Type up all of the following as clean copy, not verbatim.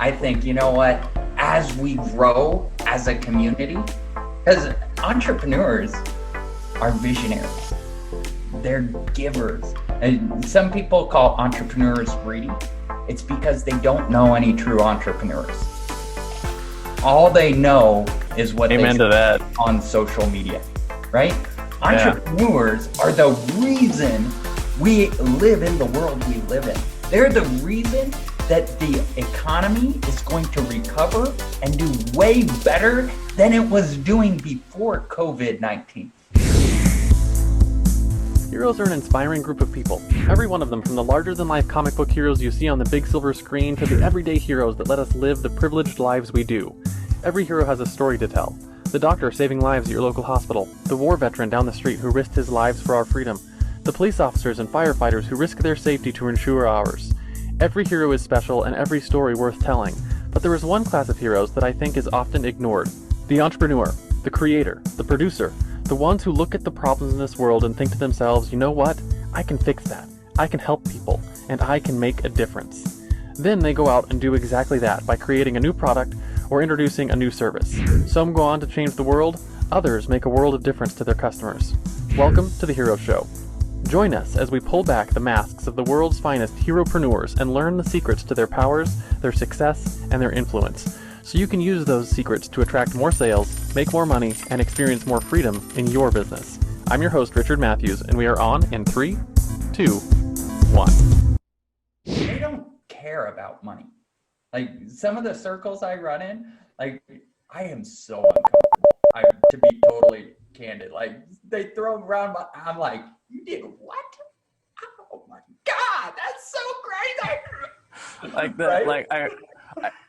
I think, you know what, as we grow as a community, because entrepreneurs are visionaries, they're givers. And some people call entrepreneurs greedy. It's because they don't know any true entrepreneurs. All they know is what they Amen to that. on social media, right? Entrepreneurs are the reason we live in the world we live in. They're the reason that the economy is going to recover and do way better than it was doing before COVID-19. Heroes are an inspiring group of people. Every one of them, from the larger-than-life comic book heroes you see on the big silver screen to the everyday heroes that let us live the privileged lives we do. Every hero has a story to tell. The doctor saving lives at your local hospital, the war veteran down the street who risked his lives for our freedom, the police officers and firefighters who risk their safety to ensure ours. Every hero is special and every story worth telling, but there is one class of heroes that I think is often ignored. The entrepreneur, the creator, the producer, the ones who look at the problems in this world and think to themselves, you know what, I can fix that, I can help people, and I can make a difference. Then they go out and do exactly that by creating a new product or introducing a new service. Some go on to change the world, others make a world of difference to their customers. Welcome to The Hero Show. Join us as we pull back the masks of the world's finest heropreneurs and learn the secrets to their powers, their success, and their influence, so you can use those secrets to attract more sales, make more money, and experience more freedom in your business. I'm your host, Richard Matthews, and we are on in 3, 2, 1. They don't care about money. Like some of the circles I run in, like I am so uncomfortable. To be totally candid, like they throw around I'm like, you did what? Oh my God, that's so crazy. Like that, right? Like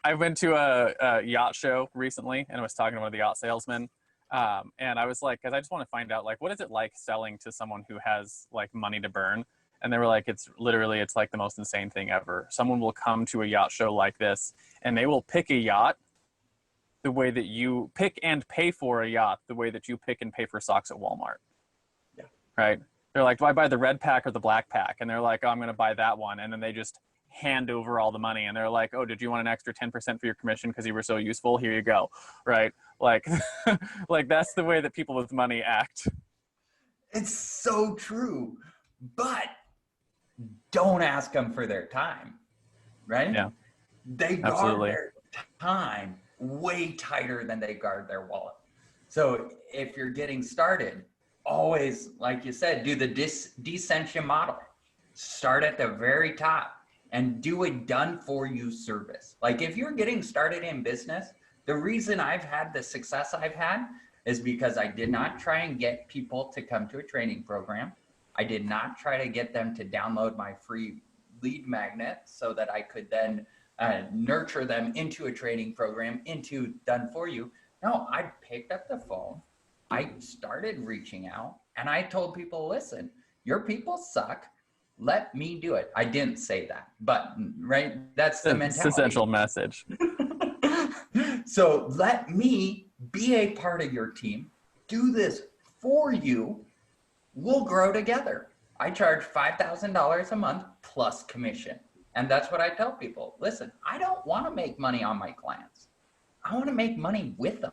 I went to a yacht show recently and I was talking to one of the yacht salesmen. And I was like, because I just want to find out, like, what is it like selling to someone who has like money to burn? And they were like, it's like the most insane thing ever. Someone will come to a yacht show like this and they will pick a yacht the way that you pick and pay for a yacht, the way that you pick and pay for socks at Walmart. Yeah. Right. They're like, do I buy the red pack or the black pack? And they're like, oh, I'm going to buy that one. And then they just hand over all the money and they're like, oh, did you want an extra 10% for your commission because you were so useful? Here you go. Right. Like, like that's the way that people with money act. It's so true. But don't ask them for their time. Right? Yeah. They guard their time way tighter than they guard their wallet. So if you're getting started, always, like you said, do the descension model. Start at the very top and do a done for you service. Like if you're getting started in business, the reason I've had the success I've had is because I did not try and get people to come to a training program. I did not try to get them to download my free lead magnet so that I could then nurture them into a training program, into done for you. No, I picked up the phone. I started reaching out and I told people, listen, your people suck. Let me do it. I didn't say that, but right. That's the mentality. It's essential message. So let me be a part of your team, do this for you. We'll grow together. I charge $5,000 a month plus commission. And that's what I tell people. Listen, I don't want to make money on my clients. I want to make money with them.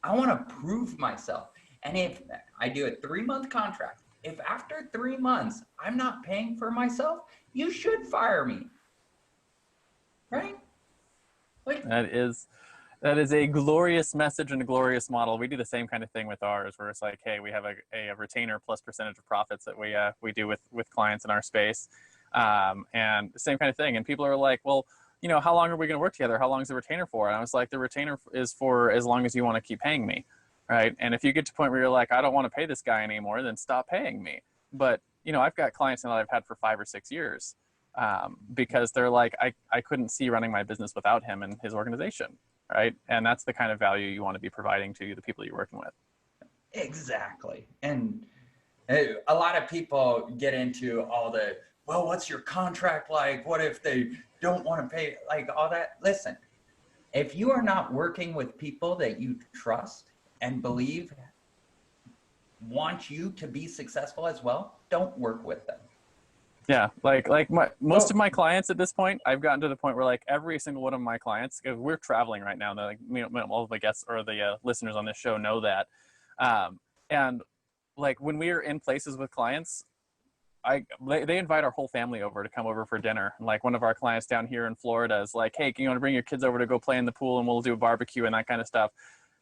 I want to prove myself. And if I do a 3-month contract, if after 3 months I'm not paying for myself, you should fire me. Right? Like, that is a glorious message and a glorious model. We do the same kind of thing with ours, where it's like, hey, we have a retainer plus percentage of profits that we do with clients in our space. And the same kind of thing. And people are like, well, you know, how long are we going to work together? How long is the retainer for? And I was like, the retainer is for as long as you want to keep paying me. Right. And if you get to a point where you're like, I don't want to pay this guy anymore, then stop paying me. But, you know, I've got clients now that I've had for 5 or 6 years because they're like, I couldn't see running my business without him and his organization. Right. And that's the kind of value you want to be providing to the people you're working with. Exactly. And a lot of people get into all the, well, what's your contract like? What if they don't want to pay? Like all that. Listen, if you are not working with people that you trust and believe want you to be successful as well, don't work with them. Yeah, like most of my clients at this point, I've gotten to the point where like every single one of my clients, because we're traveling right now, they're like all of the guests or the listeners on this show know that, and like when we are in places with clients, they invite our whole family over to come over for dinner. Like one of our clients down here in Florida is like, hey, you want to bring your kids over to go play in the pool and we'll do a barbecue and that kind of stuff,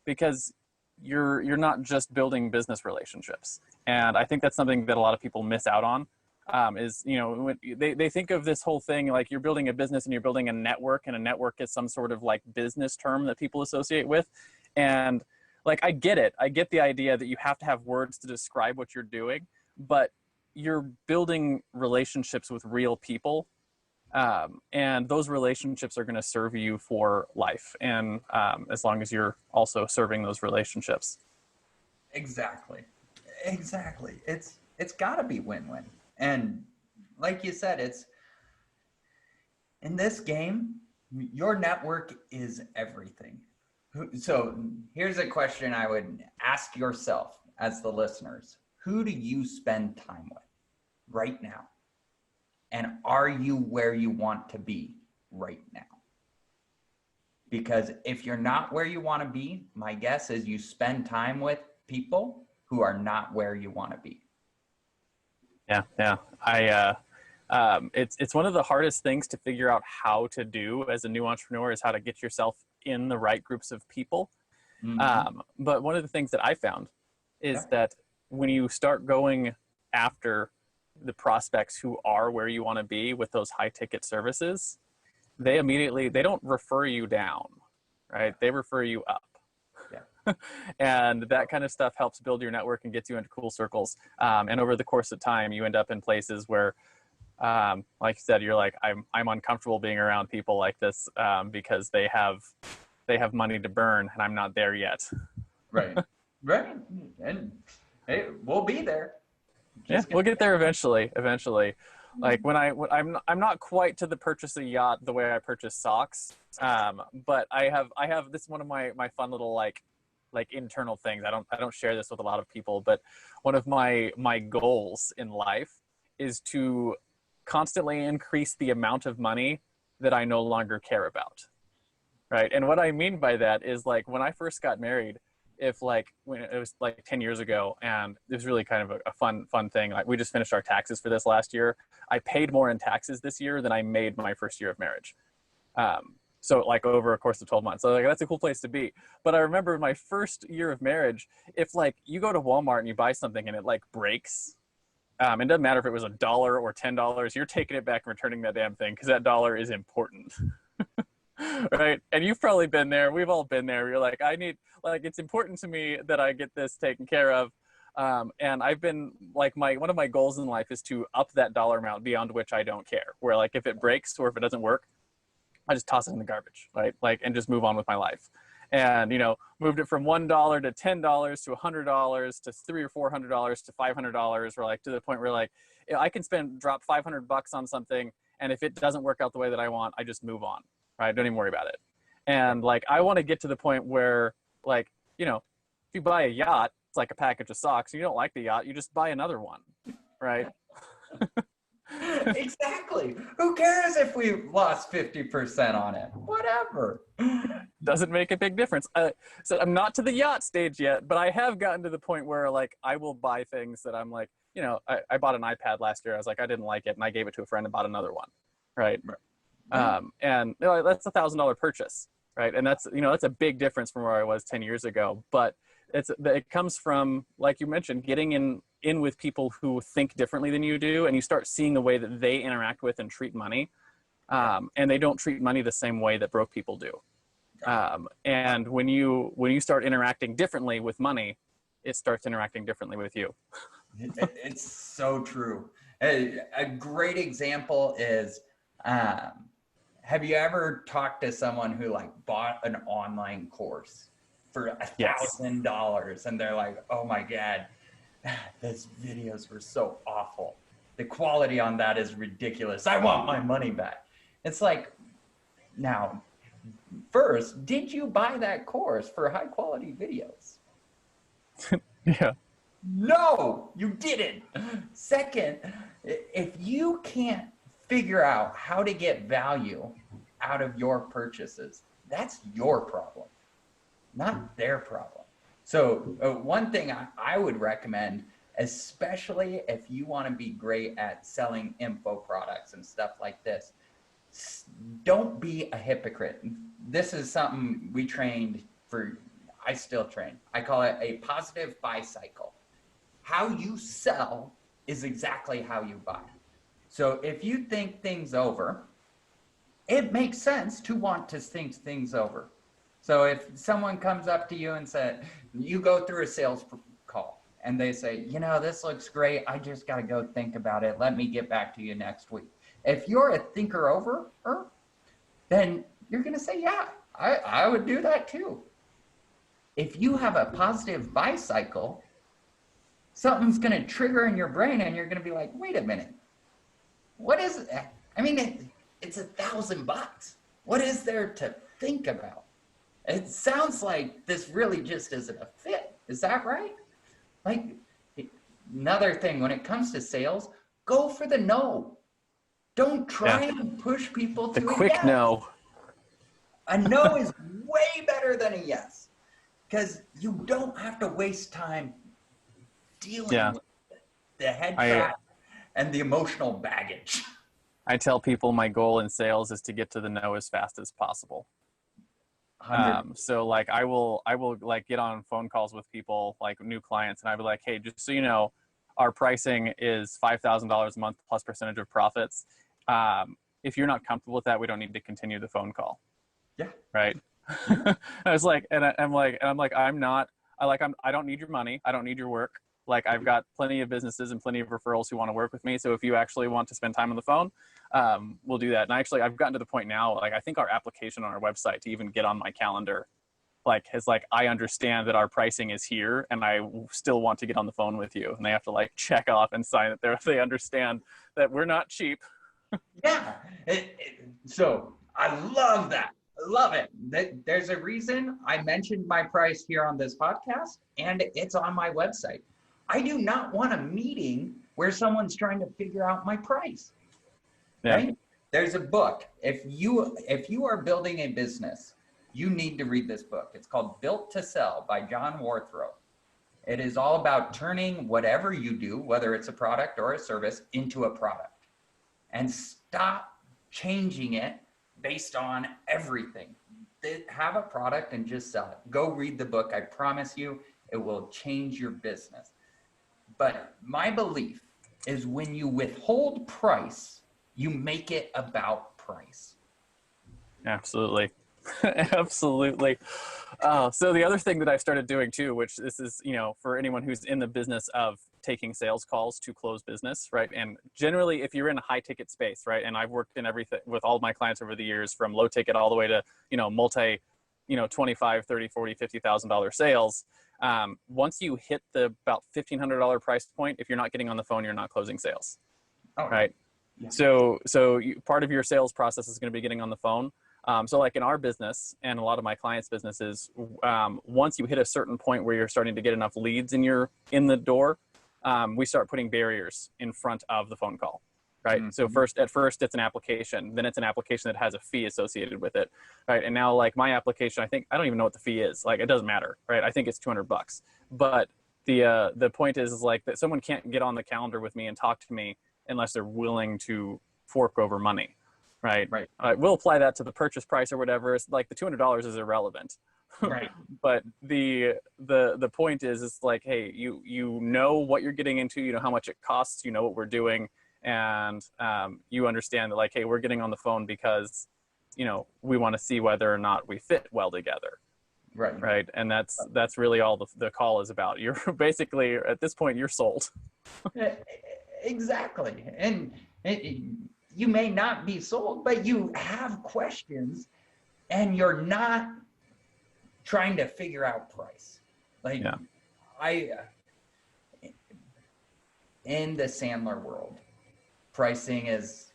because you're not just building business relationships, and I think that's something that a lot of people miss out on. Is, you know, when they think of this whole thing like you're building a business and you're building a network, and a network is some sort of like business term that people associate with. And like, I get it. I get the idea that you have to have words to describe what you're doing, but you're building relationships with real people. And those relationships are going to serve you for life. And as long as you're also serving those relationships. Exactly. Exactly. It's got to be win-win. And like you said, it's in this game, your network is everything. So here's a question I would ask yourself as the listeners. Who do you spend time with right now? And are you where you want to be right now? Because if you're not where you want to be, my guess is you spend time with people who are not where you want to be. Yeah. It's one of the hardest things to figure out how to do as a new entrepreneur, is how to get yourself in the right groups of people. But one of the things that I found is that when you start going after the prospects who are where you want to be with those high ticket services, they don't refer you down, right? They refer you up. And that kind of stuff helps build your network and gets you into cool circles. And over the course of time, you end up in places where, like you said, you're like, I'm uncomfortable being around people like this, because they have money to burn and I'm not there yet. Right. And hey, we'll be there. We'll get there eventually. Like I'm not quite to the purchase a yacht the way I purchase socks. But I have this, one of my fun little like internal things. I don't share this with a lot of people, but one of my goals in life is to constantly increase the amount of money that I no longer care about. Right. And what I mean by that is, like, when I first got married, when it was like 10 years ago, and it was really kind of a fun thing. Like, we just finished our taxes for this last year. I paid more in taxes this year than I made my first year of marriage. So like over a course of 12 months. So like, that's a cool place to be. But I remember my first year of marriage, if like you go to Walmart and you buy something and it like breaks, it doesn't matter if it was $1 or $10, you're taking it back and returning that damn thing, because that dollar is important. Right? And you've probably been there. We've all been there. You're like, it's important to me that I get this taken care of. And I've been like, one of my goals in life is to up that dollar amount beyond which I don't care. Where like, if it breaks or if it doesn't work, I just toss it in the garbage, right? Like, and just move on with my life. And, moved it from $1 to $10 to $100 to $300 or $400 to $500, or like to the point where like, I can drop $500 on something. And if it doesn't work out the way that I want, I just move on, right? Don't even worry about it. And like, I want to get to the point where, like, if you buy a yacht, it's like a package of socks. You don't like the yacht, you just buy another one, right? Exactly. Who cares if we lost 50% on it? Whatever. Doesn't make a big difference. So I'm not to the yacht stage yet, but I have gotten to the point where like, I will buy things that I'm like, I bought an iPad last year. I was like, I didn't like it, and I gave it to a friend and bought another one, right? And that's $1,000 purchase, right? And that's that's a big difference from where I was 10 years ago. But it comes from, like you mentioned, getting in with people who think differently than you do, and you start seeing the way that they interact with and treat money, and they don't treat money the same way that broke people do. And when you start interacting differently with money, it starts interacting differently with you. It's so true. A great example is, have you ever talked to someone who like bought an online course for $1,000 and they're like, oh my God, those videos were so awful. The quality on that is ridiculous. I want my money back. It's like, now, first, did you buy that course for high quality videos? Yeah. No, you didn't. Second, if you can't figure out how to get value out of your purchases, that's your problem, not their problem. So one thing I would recommend, especially if you want to be great at selling info products and stuff like this, don't be a hypocrite. This is something we trained for, I still train. I call it a positive buy cycle. How you sell is exactly how you buy. So if you think things over, it makes sense to want to think things over. So if someone comes up to you and said, you go through a sales call and they say, you know, this looks great. I just got to go think about it. Let me get back to you next week. If you're a thinker over, then you're going to say, yeah, I would do that too. If you have a positive buy cycle, something's going to trigger in your brain and you're going to be like, wait a minute, what is it? I mean, it's $1,000. What is there to think about? It sounds like this really just isn't a fit. Is that right? Like, another thing, when it comes to sales, go for the no. Don't try and push people to the quick yes. no. A no is way better than a yes, because you don't have to waste time dealing with the head trash and the emotional baggage. I tell people my goal in sales is to get to the no as fast as possible. So like I will like get on phone calls with people, like new clients, and I'd be like, hey, just so you know, our pricing is $5,000 a month plus percentage of profits. If you're not comfortable with that, we don't need to continue the phone call. Yeah. Right. I was like, I don't need your money. I don't need your work. Like, I've got plenty of businesses and plenty of referrals who want to work with me. So if you actually want to spend time on the phone, we'll do that. And actually, I've gotten to the point now, like, I think our application on our website to even get on my calendar, like, has like, I understand that our pricing is here and I still want to get on the phone with you. And they have to like check off and sign that they understand that we're not cheap. Yeah. So I love that. I love it. There's a reason I mentioned my price here on this podcast, and it's on my website. I do not want a meeting where someone's trying to figure out my price. Yeah. Right? There's a book. If you are building a business, you need to read this book. It's called Built to Sell by John Warthrope. It is all about turning whatever you do, whether it's a product or a service, into a product. And stop changing it based on everything. Have a product and just sell it. Go read the book. I promise you, it will change your business. But my belief is when you withhold price, you make it about price. Absolutely. Absolutely. So the other thing that I've started doing too, which this is, you know, for anyone who's in the business of taking sales calls to close business, right? And generally, if you're in a high ticket space, right? And I've worked in everything with all of my clients over the years, from low ticket all the way to, you know, multi, you know, 25, 30, 40, $50,000 sales. Once you hit the about $1,500 price point, if you're not getting on the phone, you're not closing sales. Oh, right. Yeah. So part of your sales process is going to be getting on the phone. So like in our business and a lot of my clients' businesses, once you hit a certain point where you're starting to get enough leads in the door, we start putting barriers in front of the phone call, right? Mm-hmm. So at first it's an application, then it's an application that has a fee associated with it, right? And now like my application, I don't even know what the fee is. Like, it doesn't matter, right? I think it's $200, but the point is like that someone can't get on the calendar with me and talk to me unless they're willing to fork over money. Right. We'll apply that to the purchase price or whatever. It's like the $200 is irrelevant. Right. But the point is like, hey, you know what you're getting into, you know how much it costs, you know what we're doing, and you understand that, like, hey, we're getting on the phone because, you know, we want to see whether or not we fit well together. Right. And that's really all the call is about. You're basically, at this point, you're sold. Exactly. And you may not be sold, but you have questions and you're not trying to figure out price. Like, yeah. In the Sandler world, pricing is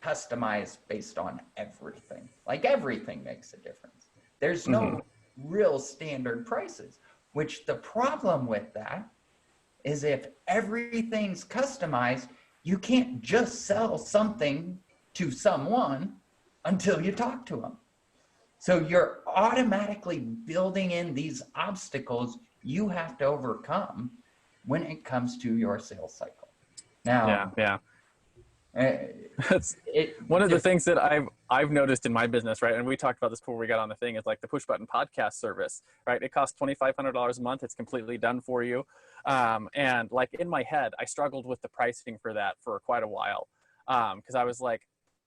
customized based on everything. Like, everything makes a difference. There's no real standard prices, which the problem with that is if everything's customized, you can't just sell something to someone until you talk to them. So you're automatically building in these obstacles you have to overcome when it comes to your sales cycle. Now, That's one of the things that I've noticed in my business, right? And we talked about this before we got on the thing, is like the push button podcast service, right? It costs $2,500 a month. It's completely done for you. And like in my head, I struggled with the pricing for that for quite a while. Cause I was like,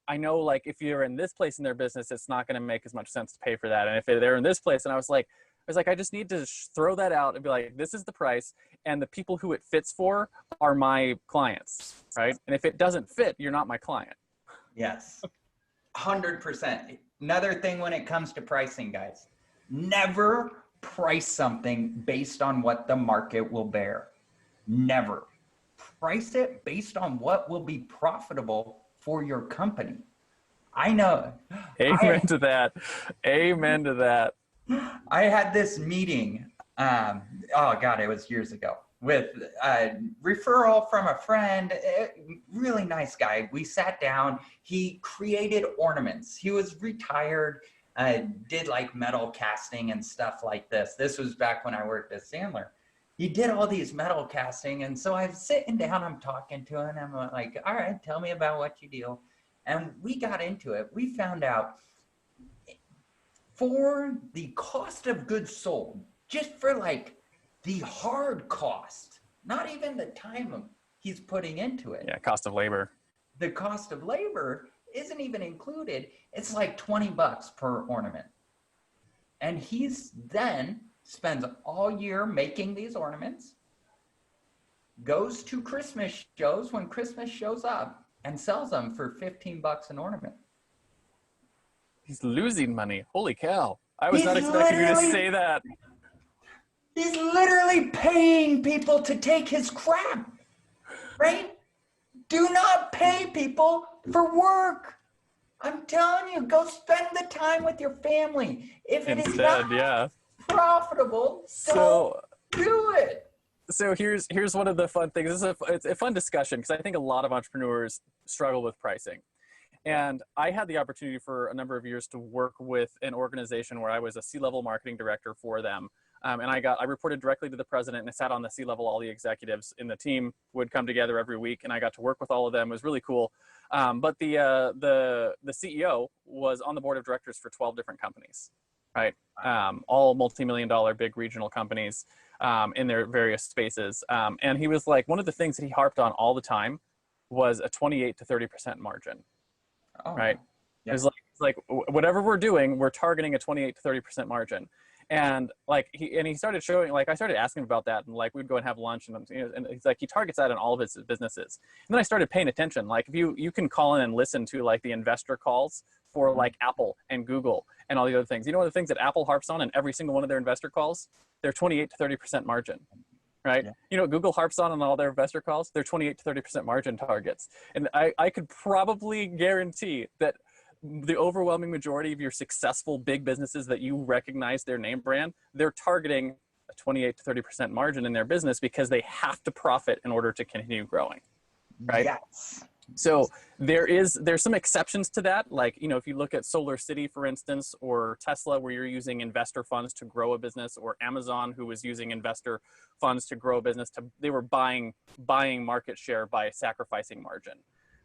I know like if you're in this place in their business, it's not going to make as much sense to pay for that. And if they're in this place, and I was like, I just need to throw that out and be like, this is the price, and the people who it fits for are my clients, right? And if it doesn't fit, you're not my client. Yes, 100%. Another thing when it comes to pricing, guys, never price something based on what the market will bear. Never. Price it based on what will be profitable for your company. I know. Amen to that. Amen to that. I had this meeting, oh God, it was years ago, with a referral from a friend, really nice guy. We sat down, he created ornaments. He was retired, did like metal casting and stuff like this. This was back when I worked at Sandler. He did all these metal casting. And so I'm sitting down, I'm talking to him, and I'm like, all right, tell me about what you do. And we got into it. We found out for the cost of goods sold, just for like the hard cost, not even the time he's putting into it. Yeah, cost of labor. The cost of labor isn't even included. It's like $20 per ornament. And he's then spends all year making these ornaments, goes to Christmas shows when Christmas shows up, and sells them for $15 an ornament. He's losing money. Holy cow. I was not expecting you to say that. He's literally paying people to take his crap, right? Do not pay people for work. I'm telling you, go spend the time with your family. If it is not profitable, don't do it. So here's one of the fun things. It's a fun discussion because I think a lot of entrepreneurs struggle with pricing. And I had the opportunity for a number of years to work with an organization where I was a C-level marketing director for them. And I reported directly to the president, and I sat on the C-level. All the executives in the team would come together every week, and I got to work with all of them. It was really cool. But the CEO was on the board of directors for 12 different companies, right? All multi-million-dollar big regional companies in their various spaces. And he was like, one of the things that he harped on all the time was a 28 to 30% margin. Oh, right. Yeah. It's like whatever we're doing, we're targeting a 28 to 30% margin. And like he started showing, like I started asking him about that, and like we'd go and have lunch, and he's like, he targets that in all of his businesses. And then I started paying attention. Like if you can call in and listen to like the investor calls for like Apple and Google and all the other things. You know, one of the things that Apple harps on in every single one of their investor calls, their 28 to 30% margin. Right. Yeah. You know what Google harps on all their investor calls? They're 28 to 30% margin targets. And I could probably guarantee that the overwhelming majority of your successful big businesses that you recognize their name brand, they're targeting a 28 to 30% margin in their business because they have to profit in order to continue growing. Right. Yes. So there's some exceptions to that. Like, you know, if you look at Solar City, for instance, or Tesla, where you're using investor funds to grow a business, or Amazon, who was using investor funds to grow a business, they were buying market share by sacrificing margin,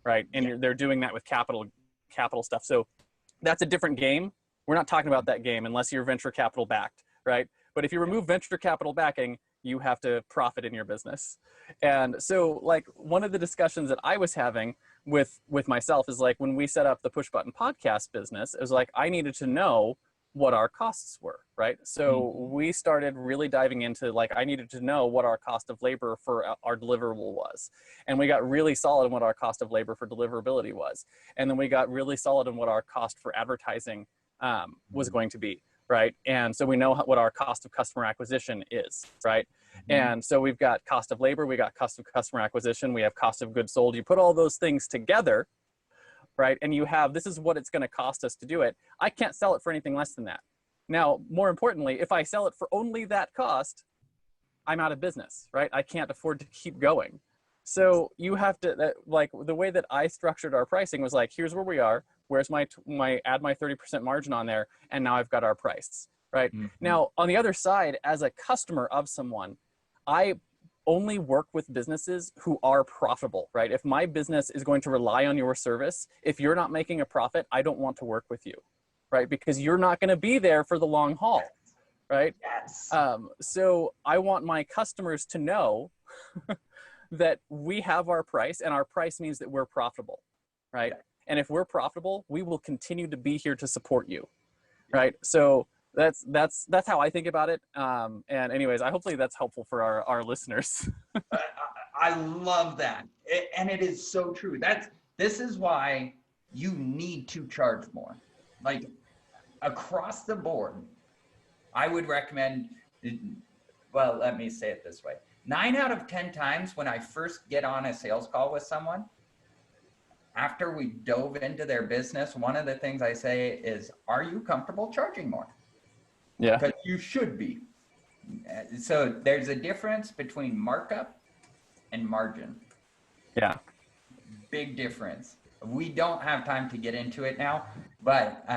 right? And they're doing that with capital stuff. So that's a different game. We're not talking about that game unless you're venture capital backed, right? But if you remove venture capital backing, you have to profit in your business. And so like one of the discussions that I was having with myself is like, when we set up the Push Button podcast business, it was like, I needed to know what our costs were, right? So we started really diving into like, I needed to know what our cost of labor for our deliverable was. And we got really solid on what our cost of labor for deliverability was. And then we got really solid on what our cost for advertising was going to be. Right. And so we know what our cost of customer acquisition is. Right. And so we've got cost of labor, we got cost of customer acquisition, we have cost of goods sold. You put all those things together, right? And you have, this is what it's going to cost us to do it. I can't sell it for anything less than that. Now, more importantly, if I sell it for only that cost, I'm out of business, right? I can't afford to keep going. So you have to, like, the way that I structured our pricing was like, here's where we are. Where's my add my 30% margin on there, and now I've got our price, right? Mm-hmm. Now, on the other side, as a customer of someone, I only work with businesses who are profitable, right? If my business is going to rely on your service, if you're not making a profit, I don't want to work with you, right? Because you're not going to be there for the long haul, right? Yes. So I want my customers to know that we have our price, and our price means that we're profitable, right? Yeah. And if we're profitable, we will continue to be here to support you, right? So that's how I think about it. And anyways, hopefully that's helpful for our listeners. I love that. And it is so true. This is why you need to charge more. Like, across the board, I would recommend, well, let me say it this way. 9 out of 10 times when I first get on a sales call with someone, after we dove into their business, one of the things I say is, are you comfortable charging more? Yeah. Because you should be. So there's a difference between markup and margin. Yeah. Big difference. We don't have time to get into it now, but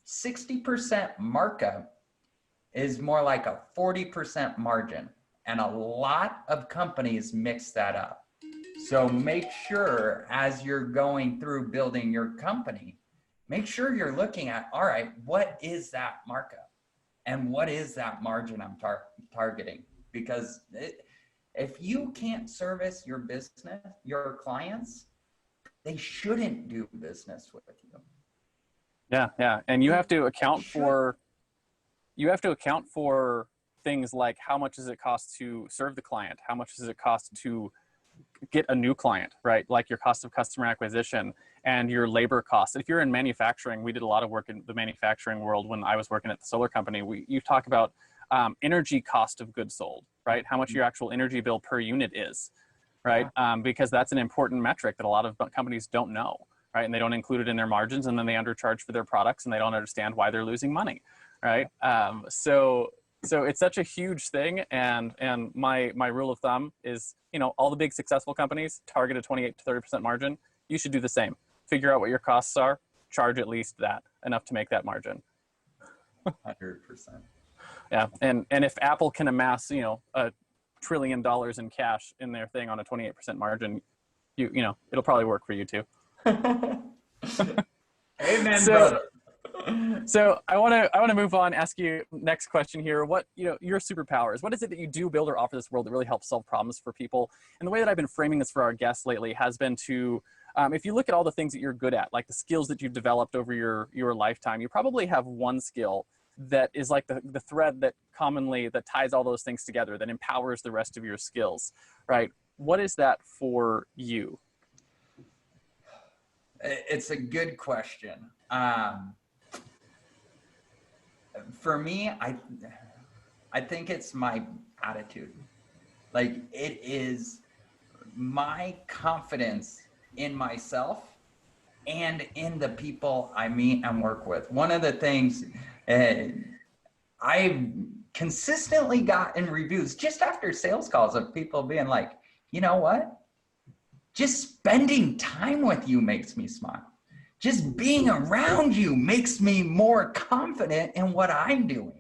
60% markup is more like a 40% margin. And a lot of companies mix that up. So make sure, as you're going through building your company, make sure you're looking at, all right, what is that markup? And what is that margin I'm targeting? Because if you can't service your business, your clients, they shouldn't do business with you. Yeah, yeah. And you have to account for things like, how much does it cost to serve the client? How much does it cost to get a new client, right? Like your cost of customer acquisition and your labor costs. If you're in manufacturing, we did a lot of work in the manufacturing world when I was working at the solar company. You talk about energy cost of goods sold, right? How much your actual energy bill per unit is, right? Yeah. Because that's an important metric that a lot of companies don't know, right? And they don't include it in their margins, and then they undercharge for their products, and they don't understand why they're losing money, right? So it's such a huge thing, and my rule of thumb is, all the big successful companies target a 28 to 30% margin. You should do the same. Figure out what your costs are, charge at least that, enough to make that margin. 100%. Yeah, and if Apple can amass, $1 trillion in cash in their thing on a 28% margin, it'll probably work for you too. Amen, brother. So I want to move on, ask you next question here. What, your superpowers, what is it that you do build or offer this world that really helps solve problems for people? And the way that I've been framing this for our guests lately has been to, if you look at all the things that you're good at, like the skills that you've developed over your lifetime, you probably have one skill that is like the thread that ties all those things together, that empowers the rest of your skills, right? What is that for you? It's a good question. For me, I think it's my attitude. Like, it is my confidence in myself and in the people I meet and work with. One of the things I've consistently gotten reviews just after sales calls of people being like, you know what? Just spending time with you makes me smile. Just being around you makes me more confident in what I'm doing,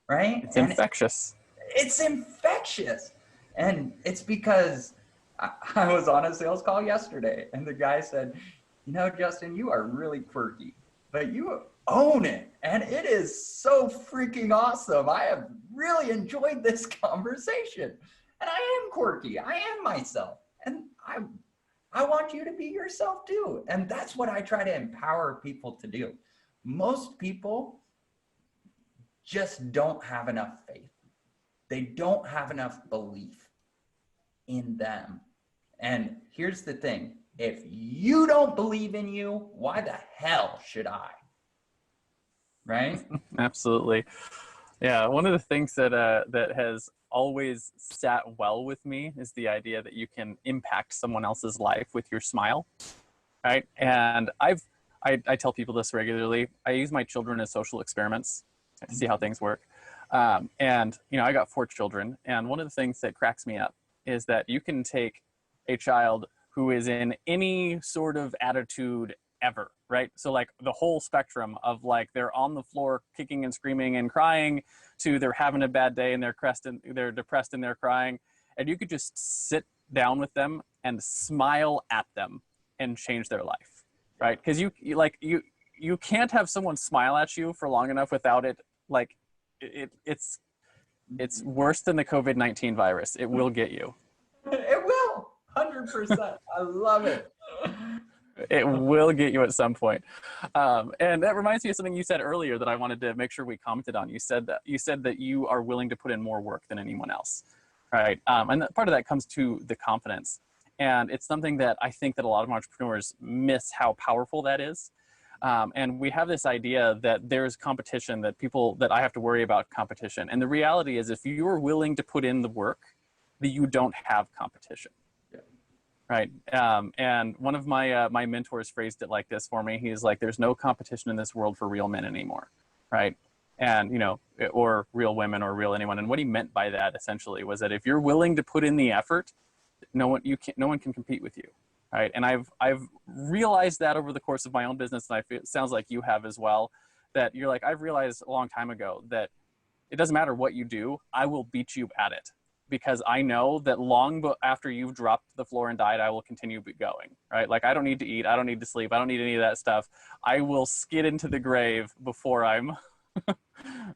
right? It's infectious. It's infectious. And it's because I was on a sales call yesterday, and the guy said, Justin, you are really quirky, but you own it. And it is so freaking awesome. I have really enjoyed this conversation. And I am quirky. I am myself. And I want you to be yourself too. And that's what I try to empower people to do. Most people just don't have enough faith. They don't have enough belief in them. And here's the thing. If you don't believe in you, why the hell should I? Right? Absolutely. Yeah. One of the things that has always sat well with me is the idea that you can impact someone else's life with your smile, right? And I tell people this regularly. I use my children as social experiments to see how things work. And, you know, I got 4 children. And one of the things that cracks me up is that you can take a child who is in any sort of attitude ever, right? So like the whole spectrum of like they're on the floor kicking and screaming and crying to they're having a bad day and they're depressed and they're crying. And you could just sit down with them and smile at them and change their life, right? Because you can't have someone smile at you for long enough without it. Like it's worse than the COVID-19 virus. It will get you. It will, 100%. I love it. It will get you at some point. And that reminds me of something you said earlier that I wanted to make sure we commented on. You said that you are willing to put in more work than anyone else, right? And part of that comes to the confidence. And it's something that I think that a lot of entrepreneurs miss how powerful that is. And we have this idea that there's competition, that I have to worry about competition. And the reality is if you're willing to put in the work, that you don't have competition. Right. And one of my mentors phrased it like this for me. He's like, there's no competition in this world for real men anymore. Right. And, you know, or real women or real anyone. And what he meant by that essentially was that if you're willing to put in the effort, no one can compete with you. Right. And I've realized that over the course of my own business. And it sounds like you have as well, that you're like, I've realized a long time ago that it doesn't matter what you do. I will beat you at it. Because I know that long after you've dropped to the floor and died, I will continue going, right? Like I don't need to eat, I don't need to sleep, I don't need any of that stuff. I will skid into the grave before I'm,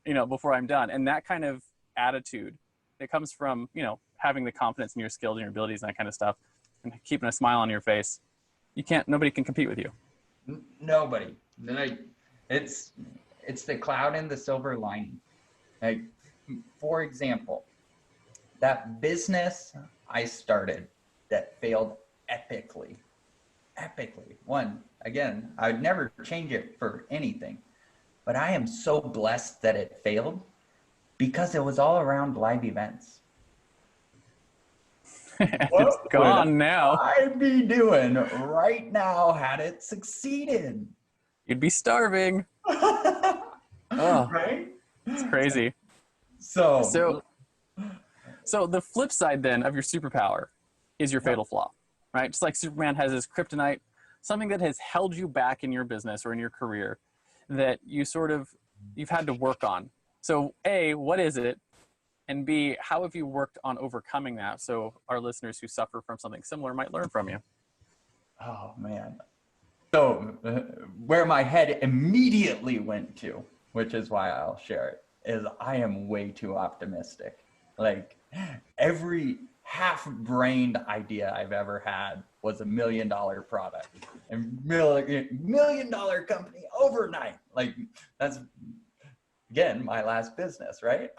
before I'm done. And that kind of attitude, it comes from, having the confidence in your skills and your abilities and that kind of stuff, and keeping a smile on your face. Nobody can compete with you. Nobody. It's the cloud and the silver lining. Like, for example, that business I started that failed epically. One, again, I would never change it for anything, but I am so blessed that it failed because it was all around live events. It's gone now. I'd be doing right now had it succeeded. You'd be starving. Oh, right? It's crazy. So the flip side then of your superpower is your fatal flaw, right? Just like Superman has his kryptonite, something that has held you back in your business or in your career that you've had to work on. So A, what is it? And B, how have you worked on overcoming that so our listeners who suffer from something similar might learn from you? Oh, man. So where my head immediately went to, which is why I'll share it, is I am way too optimistic. Like every half-brained idea I've ever had was $1 million product, and million dollar company overnight. Like that's again my last business, right?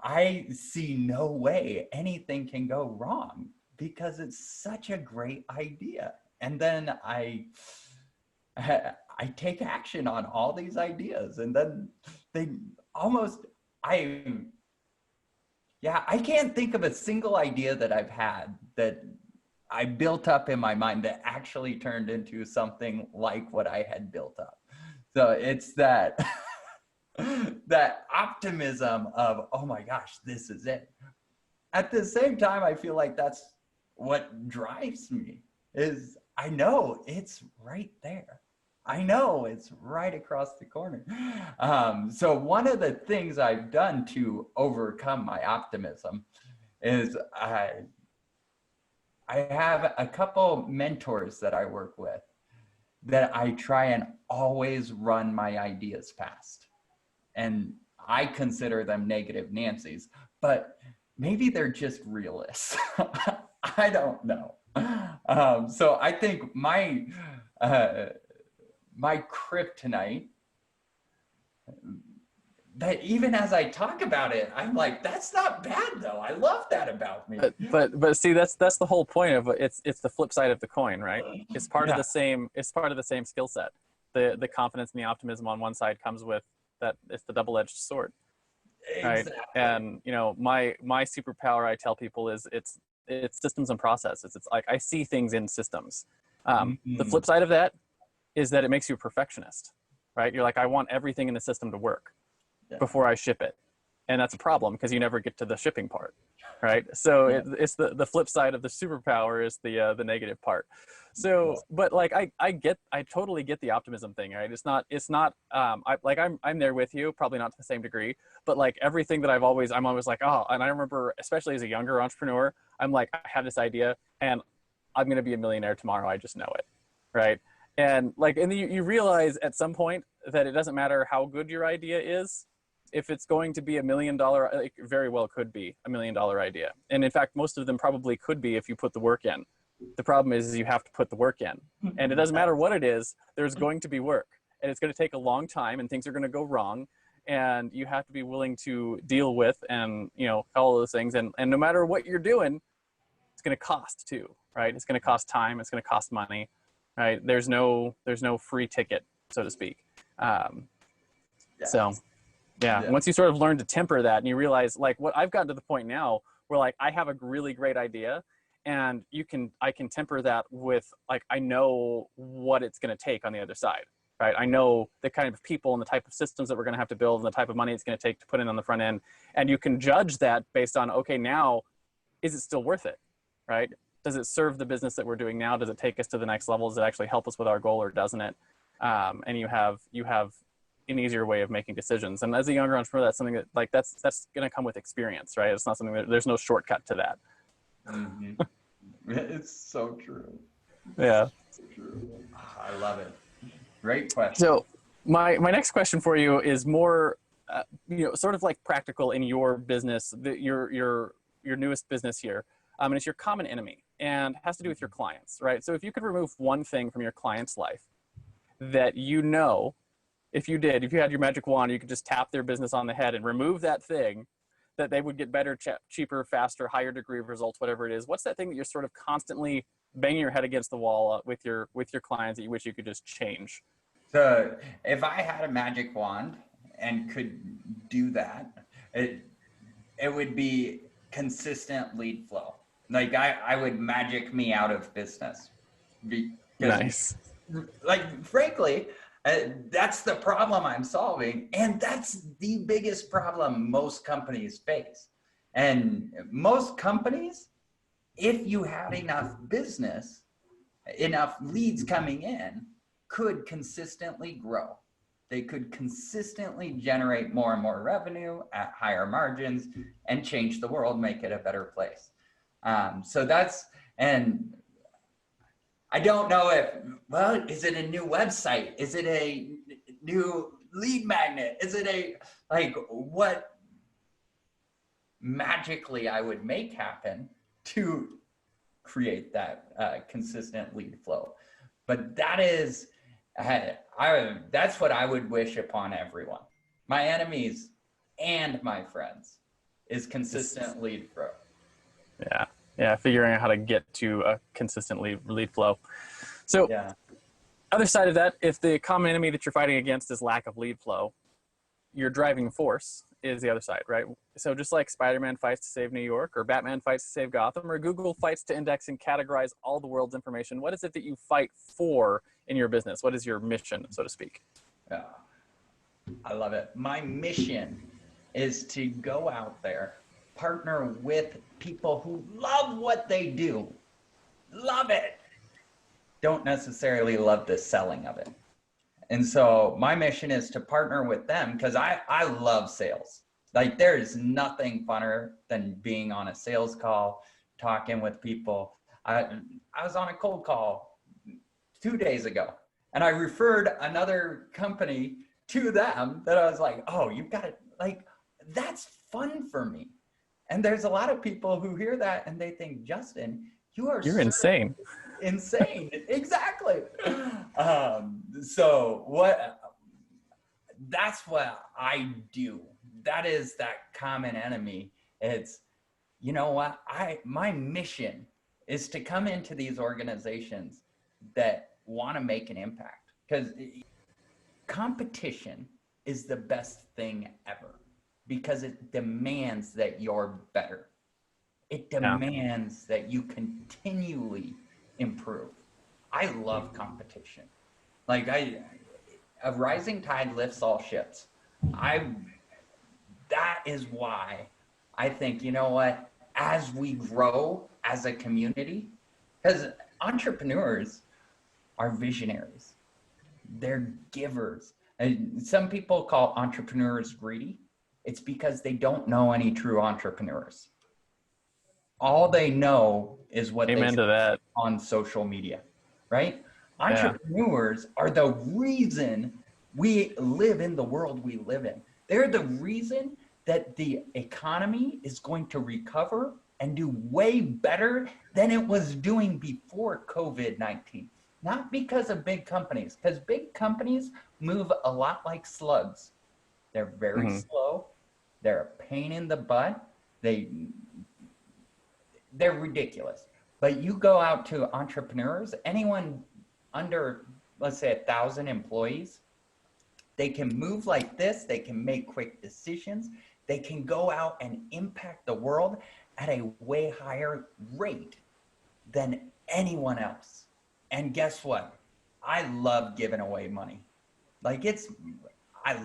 I see no way anything can go wrong because it's such a great idea, and then I take action on all these ideas, and then I can't think of a single idea that I've had that I built up in my mind that actually turned into something like what I had built up. So it's that that optimism of, oh my gosh, this is it. At the same time, I feel like that's what drives me is I know it's right there. I know it's right across the corner. So one of the things I've done to overcome my optimism is I have a couple mentors that I work with that I try and always run my ideas past. And I consider them negative Nancy's, but maybe they're just realists. I don't know. So I think my kryptonite, that even as I talk about it, I'm like, that's not bad though. I love that about me. But see, that's the whole point of it. It's the flip side of the coin, right? It's part of the same. It's part of the same skill set. The confidence and the optimism on one side comes with that. It's the double-edged sword, right? Exactly. And my superpower, I tell people, is it's systems and processes. It's like I see things in systems. The flip side of that is that it makes you a perfectionist, right? You're like, I want everything in the system to work. before I ship it. And that's a problem because you never get to the shipping part, right? So it's the flip side of the superpower is the negative part. So, but like I totally get the optimism thing, right? It's not I'm there with you, probably not to the same degree, but like everything that I'm always like, oh, and I remember especially as a younger entrepreneur, I'm like, I have this idea and I'm going to be a millionaire tomorrow. I just know it, right? And like, and you realize at some point that it doesn't matter how good your idea is. If it's going to be $1 million, it very well could be $1 million idea. And in fact, most of them probably could be if you put the work in. The problem is you have to put the work in. And it doesn't matter what it is, there's going to be work. And it's going to take a long time and things are going to go wrong. And you have to be willing to deal with and, you know, all those things. And no matter what you're doing, it's going to cost too, right? It's going to cost time. It's going to cost money, right? There's no free ticket, so to speak. So yeah, once you sort of learn to temper that and you realize like what I've gotten to the point now where like I have a really great idea and I can temper that with like, I know what it's going to take on the other side, right? I know the kind of people and the type of systems that we're going to have to build and the type of money it's going to take to put in on the front end. And you can judge that based on, okay, now, is it still worth it, right? Does it serve the business that we're doing now? Does it take us to the next level? Does it actually help us with our goal or doesn't it? And you have an easier way of making decisions. And as a younger entrepreneur, that's something that like, that's going to come with experience, right? It's not something that there's no shortcut to that. Mm-hmm. It's so true. Yeah. So true. I love it. Great question. So my next question for you is more, you know, sort of like practical in your business, your newest business here. And it's your common enemy and has to do with your clients, right? So if you could remove one thing from your client's life that, you know, if you had your magic wand, you could just tap their business on the head and remove that thing, that they would get better, cheaper, faster, higher degree of results, whatever it is. What's that thing that you're sort of constantly banging your head against the wall with your clients that you wish you could just change? So if I had a magic wand and could do that, it would be consistent lead flow. Like I would magic me out of business. Nice. Like frankly, that's the problem I'm solving. And that's the biggest problem most companies face. And most companies, if you had enough business, enough leads coming in, could consistently grow. They could consistently generate more and more revenue at higher margins and change the world, make it a better place. So that's, and I don't know if, well, is it a new website? Is it a new lead magnet? Is it what magically I would make happen to create that consistent lead flow? But that is, that's what I would wish upon everyone. My enemies and my friends is consistent lead flow. Yeah, figuring out how to get to a consistent lead flow. So other side of that, if the common enemy that you're fighting against is lack of lead flow, your driving force is the other side, right? So just like Spider-Man fights to save New York, or Batman fights to save Gotham, or Google fights to index and categorize all the world's information, what is it that you fight for in your business? What is your mission, so to speak? Yeah, I love it. My mission is to go out there, partner with people who love what they do, love it, don't necessarily love the selling of it. And so my mission is to partner with them because I love sales. Like there is nothing funner than being on a sales call, talking with people. I was on a cold call 2 days ago and I referred another company to them that I was like, oh, you've got to, like, that's fun for me. And there's a lot of people who hear that and they think, Justin, you're insane. Insane. Exactly. So that's what I do. That is that common enemy. It's, you know what? My mission is to come into these organizations that want to make an impact, because competition is the best thing ever because it demands that you're better. It demands that you continually improve. I love competition. Like a rising tide lifts all ships. is why I think, you know what, as we grow as a community, because entrepreneurs are visionaries, they're givers. And some people call entrepreneurs greedy. It's because they don't know any true entrepreneurs. All they know is what they Amen see to that. on social media, right? Yeah. Entrepreneurs are the reason we live in the world we live in. They're the reason that the economy is going to recover and do way better than it was doing before COVID-19. Not because of big companies, because big companies move a lot like slugs. They're very slow. They're a pain in the butt. They're ridiculous. But you go out to entrepreneurs, anyone under, let's say, 1,000 employees, they can move like this. They can make quick decisions. They can go out and impact the world at a way higher rate than anyone else. And guess what? I love giving away money. I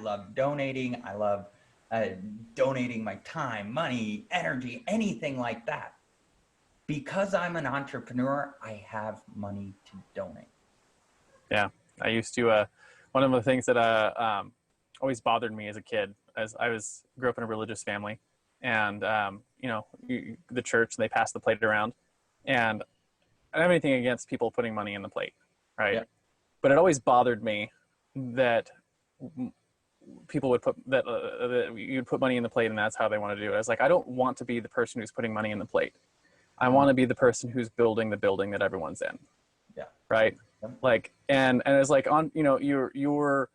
love donating. I love donating my time, money, energy, anything like that. Because I'm an entrepreneur, I have money to donate. Yeah, I used to. One of the things that always bothered me as a kid, as I grew up in a religious family, and the church, they passed the plate around, and I don't have anything against people putting money in the plate, right? Yeah. But it always bothered me that people would put that you'd put money in the plate, and that's how they want to do it. I was like, I don't want to be the person who's putting money in the plate. I want to be the person who's building the building that everyone's in. Yeah. Right. Yeah. Like, and it's like on, again,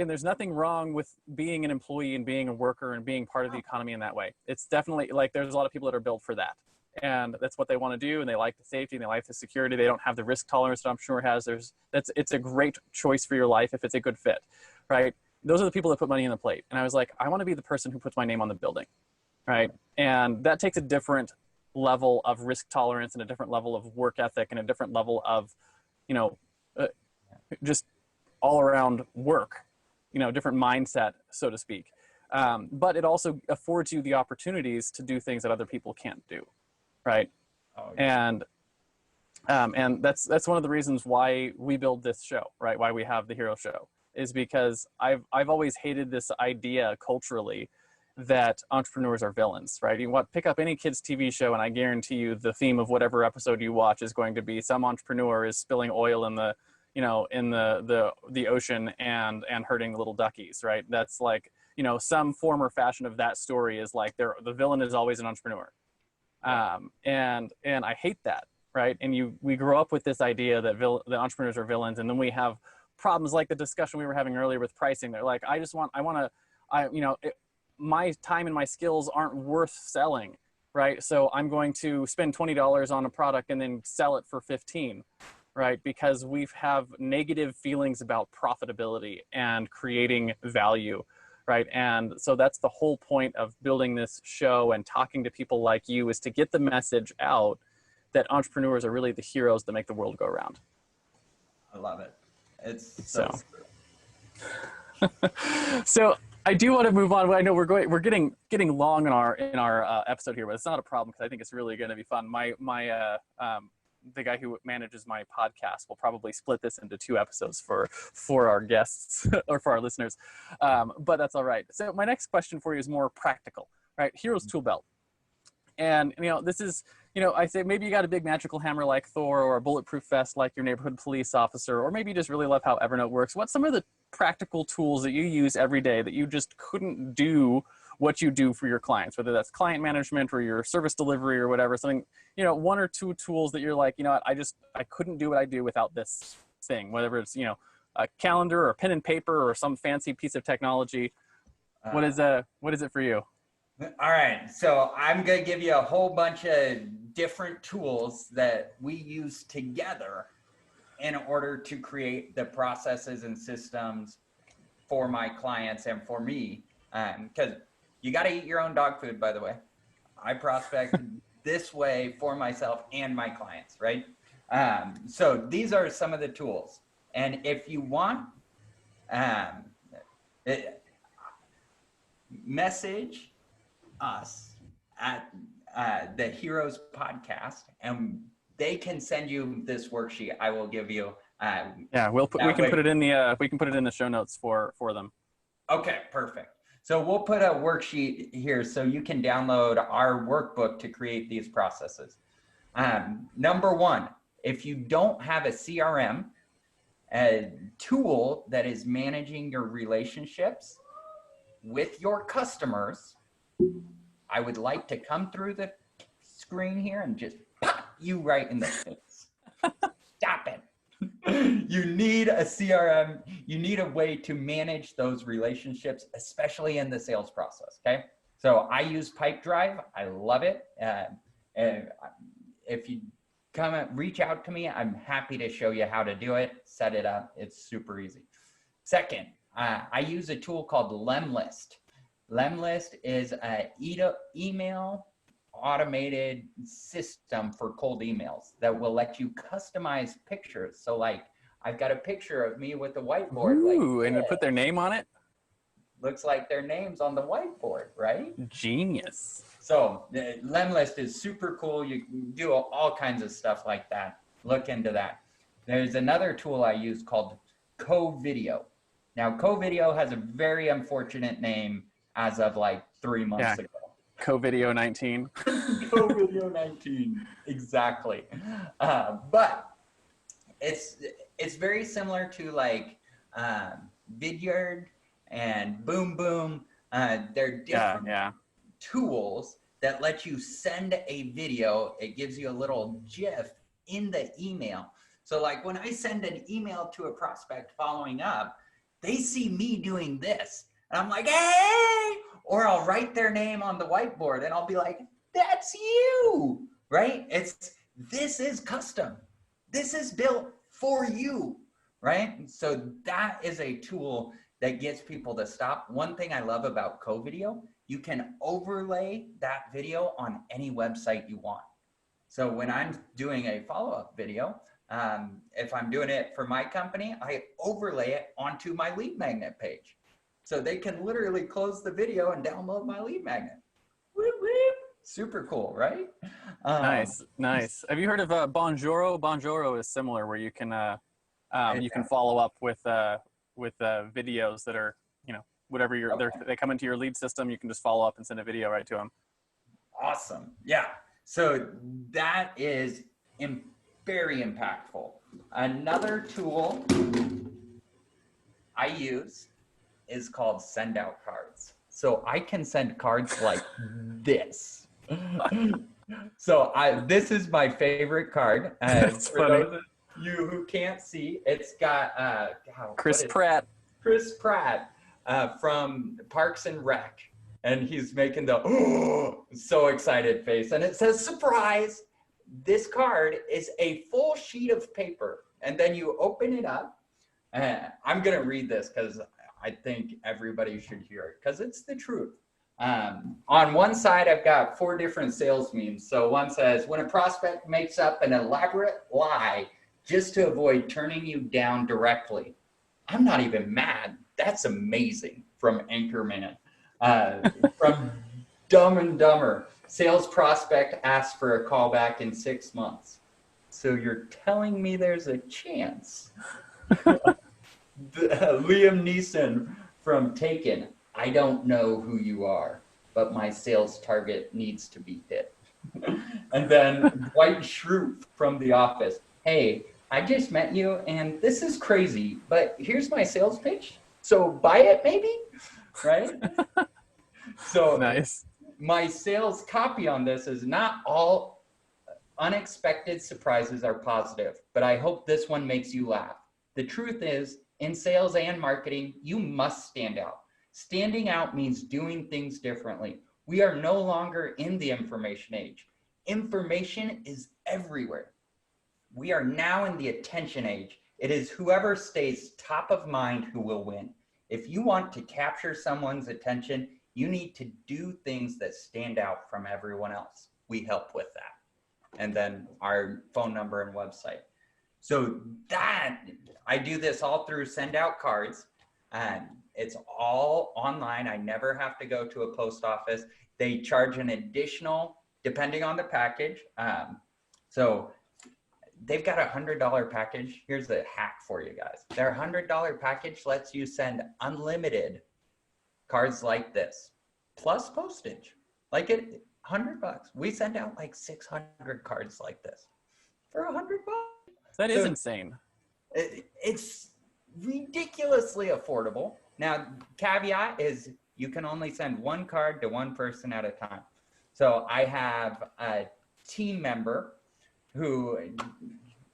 there's nothing wrong with being an employee and being a worker and being part of the economy in that way. It's definitely like, there's a lot of people that are built for that, and that's what they want to do. And they like the safety and they like the security. They don't have the risk tolerance that I'm sure has. It's a great choice for your life if it's a good fit. Right. Those are the people that put money in the plate. And I was like, I want to be the person who puts my name on the building. Right. And that takes a different level of risk tolerance and a different level of work ethic and a different level of, just all around work, different mindset, so to speak. But it also affords you the opportunities to do things that other people can't do. Right. Oh, yeah. And that's one of the reasons why we build this show, right? Why we have the Hero Show, is because I've always hated this idea culturally that entrepreneurs are villains, right? You pick up any kid's TV show, and I guarantee you the theme of whatever episode you watch is going to be some entrepreneur is spilling oil in the, in the ocean and hurting little duckies, right? That's like, some form or fashion of that story is like the villain is always an entrepreneur. And I hate that, right? And we grow up with this idea that the entrepreneurs are villains, and then we have problems like the discussion we were having earlier with pricing. They're like, my time and my skills aren't worth selling, right? So I'm going to spend $20 on a product and then sell it for 15, right? Because we have negative feelings about profitability and creating value, right? And so that's the whole point of building this show and talking to people like you, is to get the message out that entrepreneurs are really the heroes that make the world go around. I love it. It's so. So I do want to move on. I know we're getting long in our episode here, but it's not a problem because I think it's really going to be fun. The guy who manages my podcast will probably split this into 2 episodes for our guests or for our listeners, but that's all right. So my next question for you is more practical, right? Hero's tool belt, and this is. I say maybe you got a big magical hammer like Thor, or a bulletproof vest like your neighborhood police officer, or maybe you just really love how Evernote works. What's some of the practical tools that you use every day that you just couldn't do what you do for your clients, whether that's client management or your service delivery or whatever, something, 1 or 2 tools that you're like, I couldn't do what I do without this thing, whether it's, a calendar or a pen and paper or some fancy piece of technology. What is it for you? All right, so I'm going to give you a whole bunch of different tools that we use together in order to create the processes and systems for my clients and for me. Because you got to eat your own dog food, by the way. I prospect this way for myself and my clients, right? So these are some of the tools. And if you want, message us at the Heroes Podcast, and they can send you this worksheet I will give you. Yeah, we can put it in the show notes for them. Okay, perfect. So we'll put a worksheet here so you can download our workbook to create these processes. Number one, if you don't have a CRM, a tool that is managing your relationships with your customers, I would like to come through the screen here and just pop you right in the face. Stop it. You need a CRM. You need a way to manage those relationships, especially in the sales process. Okay. So I use Pipedrive. I love it. And if you reach out to me, I'm happy to show you how to do it, set it up. It's super easy. Second, I use a tool called Lemlist. Lemlist is an email automated system for cold emails that will let you customize pictures. So like I've got a picture of me with a whiteboard. Ooh, and you put their name on it? Looks like their name's on the whiteboard, right? Genius. So the Lemlist is super cool. You can do all kinds of stuff like that. Look into that. There's another tool I use called CoVideo. Now, CoVideo has a very unfortunate name as of like 3 months ago. CoVideo 19. CoVideo 19, exactly. But it's very similar to like Vidyard and Boom Boom. They're different tools that let you send a video. It gives you a little GIF in the email. So like when I send an email to a prospect following up, they see me doing this. And I'm like, hey, or I'll write their name on the whiteboard and I'll be like, that's you, right? This is custom. This is built for you, right? So that is a tool that gets people to stop. One thing I love about CoVideo, you can overlay that video on any website you want. So when I'm doing a follow-up video, if I'm doing it for my company, I overlay it onto my lead magnet page. So they can literally close the video and download my lead magnet. Whoop, whoop. Super cool, right? Nice. Have you heard of Bonjoro? Bonjoro is similar, where you can follow up with videos that are, whatever they come into your lead system. You can just follow up and send a video right to them. Awesome. Yeah. So that is very impactful. Another tool I use is called send out cards. So I can send cards like this. So this is my favorite card. That's for funny. those of you who can't see, it's got Chris Pratt. Chris Pratt from Parks and Rec. And he's making the so excited face. And it says, surprise. This card is a full sheet of paper. And then you open it up. I'm going to read this because I think everybody should hear it because it's the truth. On one side, I've got 4 different sales memes. So one says, when a prospect makes up an elaborate lie just to avoid turning you down directly, I'm not even mad. That's amazing, from Anchorman. From Dumb and Dumber, sales prospect asks for a call back in 6 months. So you're telling me there's a chance? Liam Neeson from Taken, I don't know who you are, but my sales target needs to be hit. And then Dwight Schrute from The Office, hey, I just met you and this is crazy, but here's my sales pitch. So buy it maybe, right? So nice. My sales copy on this is not all unexpected surprises are positive, but I hope this one makes you laugh. The truth is, in sales and marketing, you must stand out. Standing out means doing things differently. We are no longer in the information age. Information is everywhere. We are now in the attention age. It is whoever stays top of mind who will win. If you want to capture someone's attention, you need to do things that stand out from everyone else. We help with that. And then our phone number and website. So that, I do this all through send out cards. And it's all online. I never have to go to a post office. They charge an additional, depending on the package. So they've got $100 package. Here's the hack for you guys. Their $100 package lets you send unlimited cards like this, plus postage. Like $100. We send out like 600 cards like this for $100. That is insane. It's ridiculously affordable. Now, caveat is you can only send one card to one person at a time. So I have a team member who,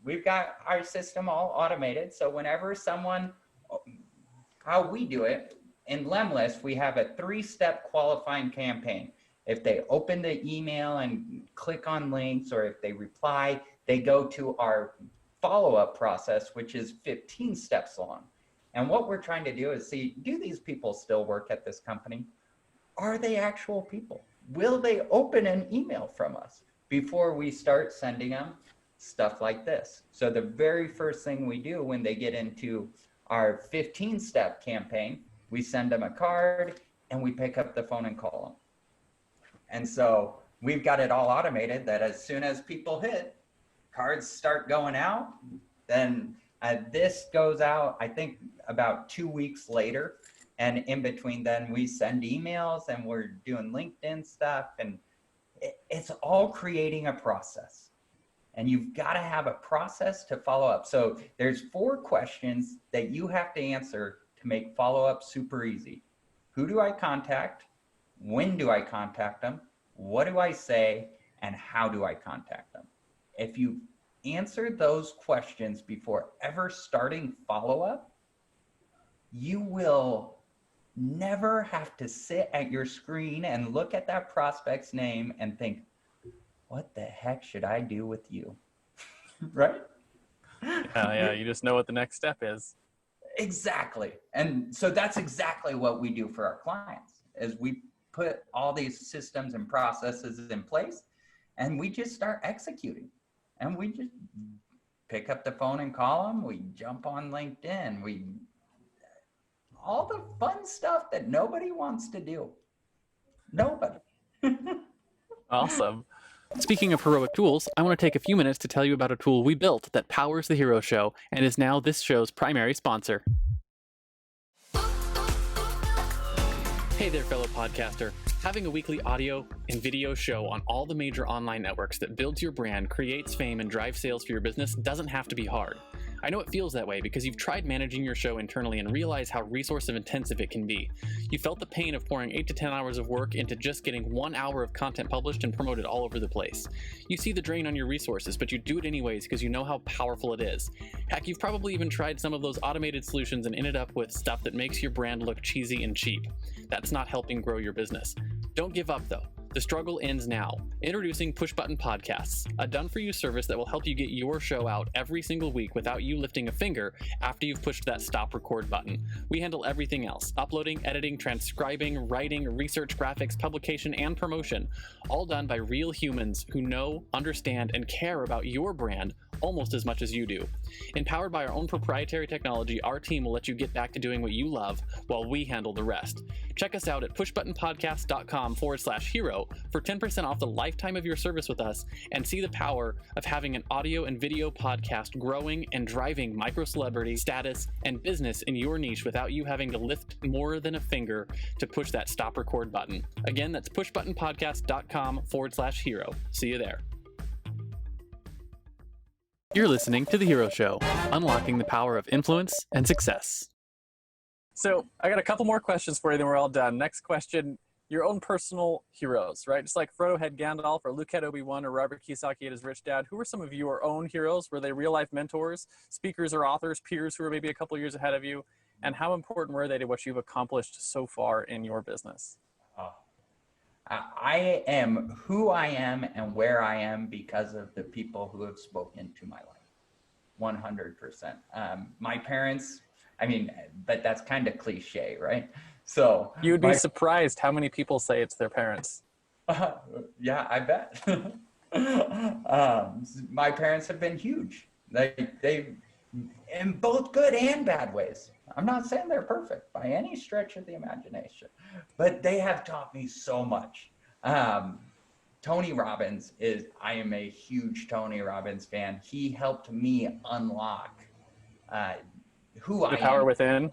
we've got our system all automated. So whenever someone, how we do it, in Lemlist, we have a 3-step qualifying campaign. If they open the email and click on links, or if they reply, they go to our follow-up process, which is 15 steps long. And what we're trying to do is see, do these people still work at this company? Are they actual people? Will they open an email from us before we start sending them stuff like this? So the very first thing we do when they get into our 15-step campaign, we send them a card and we pick up the phone and call them. And so we've got it all automated that as soon as people hit, cards start going out, then this goes out, I think, about 2 weeks later. And in between then we send emails and we're doing LinkedIn stuff, and it's all creating a process. And you've got to have a process to follow up. So there's 4 questions that you have to answer to make follow-up super easy. Who do I contact? When do I contact them? What do I say? And how do I contact them? If you answer those questions before ever starting follow-up, you will never have to sit at your screen and look at that prospect's name and think, what the heck should I do with you? Right? Yeah, you just know what the next step is. Exactly. And so that's exactly what we do for our clients, is we put all these systems and processes in place, and we just start executing. And we just pick up the phone and call them. We jump on LinkedIn. All the fun stuff that nobody wants to do. Nobody. Awesome. Speaking of heroic tools, I want to take a few minutes to tell you about a tool we built that powers the Hero Show and is now this show's primary sponsor. Hey there, fellow podcaster. Having a weekly audio and video show on all the major online networks that builds your brand, creates fame, and drives sales for your business doesn't have to be hard. I know it feels that way because you've tried managing your show internally and realize how resource intensive it can be. You felt the pain of pouring 8 to 10 hours of work into just getting 1 hour of content published and promoted all over the place. You see the drain on your resources, but you do it anyways because you know how powerful it is. Heck, you've probably even tried some of those automated solutions and ended up with stuff that makes your brand look cheesy and cheap. That's not helping grow your business. Don't give up though. The struggle ends now. Introducing Push Button Podcasts, a done-for-you service that will help you get your show out every single week without you lifting a finger after you've pushed that stop record button. We handle everything else: uploading, editing, transcribing, writing, research, graphics, publication, and promotion, all done by real humans who know, understand, and care about your brand almost as much as you do. Empowered by our own proprietary technology, our team will let you get back to doing what you love while we handle the rest. Check us out at pushbuttonpodcast.com/hero for 10% off the lifetime of your service with us, and see the power of having an audio and video podcast growing and driving micro celebrity status and business in your niche without you having to lift more than a finger to push that stop record button. Again, that's pushbuttonpodcast.com/hero. See you there. You're listening to The Hero Show, unlocking the power of influence and success. So I got a couple more questions for you, then we're all done. Next question, your own personal heroes, right? Just like Frodo had Gandalf, or Luke had Obi-Wan, or Robert Kiyosaki had his rich dad. Who are some of your own heroes? Were they real-life mentors, speakers or authors, peers who were maybe a couple years ahead of you? And how important were they to what you've accomplished so far in your business? I am who I am and where I am because of the people who have spoken to my life. 100%. My parents, but that's kind of cliche, right? So you'd be surprised how many people say it's their parents. Yeah, I bet. My parents have been huge. They in both good and bad ways. I'm not saying they're perfect by any stretch of the imagination, but they have taught me so much. Tony Robbins I am a huge Tony Robbins fan. He helped me unlock who I The power am. within.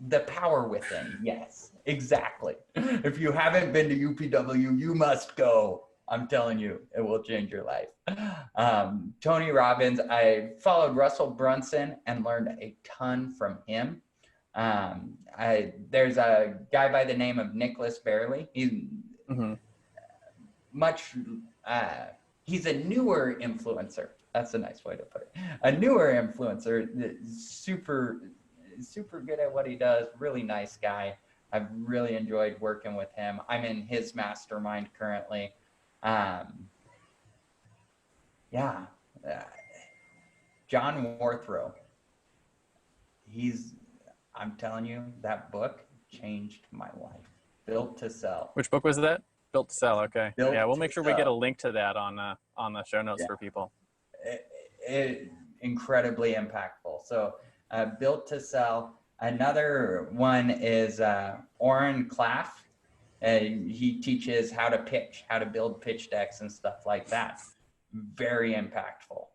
The power within. Yes, exactly. If you haven't been to UPW, you must go. I'm telling you, it will change your life. Tony Robbins, I followed Russell Brunson and learned a ton from him. There's a guy by the name of Nicholas Barely. He's he's a newer influencer. That's a nice way to put it. A newer influencer, super good at what he does. Really nice guy. I've really enjoyed working with him. I'm in his mastermind currently. John Warthrow. I'm telling you, that book changed my life. Built to Sell. Which book was that? Built to Sell. Okay. Built yeah, we'll to make sure Sell. we get a link to that on the show notes for people. Incredibly impactful. So, Built to Sell. Another one is Oren Klaff. He teaches how to pitch, how to build pitch decks and stuff like that. Very impactful.